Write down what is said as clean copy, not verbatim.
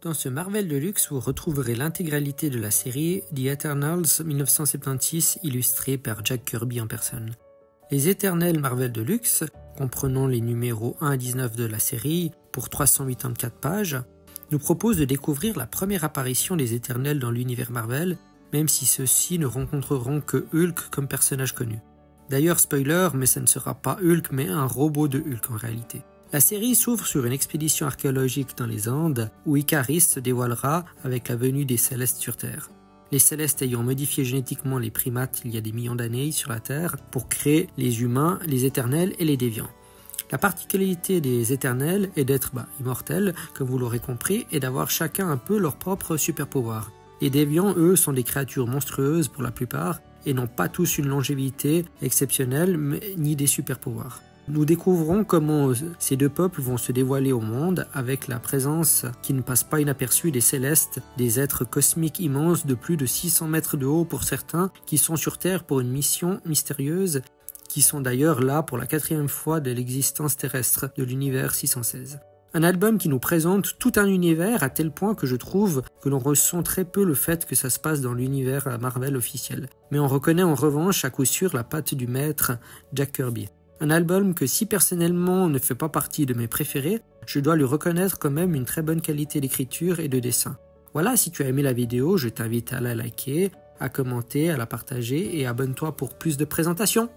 Dans ce Marvel Deluxe, vous retrouverez l'intégralité de la série The Eternals 1976 illustrée par Jack Kirby en personne. Les Éternels Marvel Deluxe, comprenant les numéros 1 à 19 de la série pour 384 pages, nous proposent de découvrir la première apparition des Éternels dans l'univers Marvel, même si ceux-ci ne rencontreront que Hulk comme personnage connu. D'ailleurs, spoiler, mais ça ne sera pas Hulk mais un robot de Hulk en réalité. La série s'ouvre sur une expédition archéologique dans les Andes où Icaris se dévoilera avec la venue des Célestes sur Terre. Les Célestes ayant modifié génétiquement les primates il y a des millions d'années sur la Terre pour créer les humains, les éternels et les déviants. La particularité des éternels est d'être immortels, comme vous l'aurez compris, et d'avoir chacun un peu leur propre super pouvoir. Les déviants, eux, sont des créatures monstrueuses pour la plupart et n'ont pas tous une longévité exceptionnelle ni des super pouvoirs. Nous découvrons comment ces deux peuples vont se dévoiler au monde avec la présence qui ne passe pas inaperçue des Célestes, des êtres cosmiques immenses de plus de 600 mètres de haut pour certains, qui sont sur Terre pour une mission mystérieuse, qui sont d'ailleurs là pour la 4e fois de l'existence terrestre de l'univers 616. Un album qui nous présente tout un univers à tel point que je trouve que l'on ressent très peu le fait que ça se passe dans l'univers Marvel officiel. Mais on reconnaît en revanche à coup sûr la patte du maître Jack Kirby. Un album que si personnellement ne fait pas partie de mes préférés, je dois lui reconnaître quand même une très bonne qualité d'écriture et de dessin. Voilà, si tu as aimé la vidéo, je t'invite à la liker, à commenter, à la partager et abonne-toi pour plus de présentations.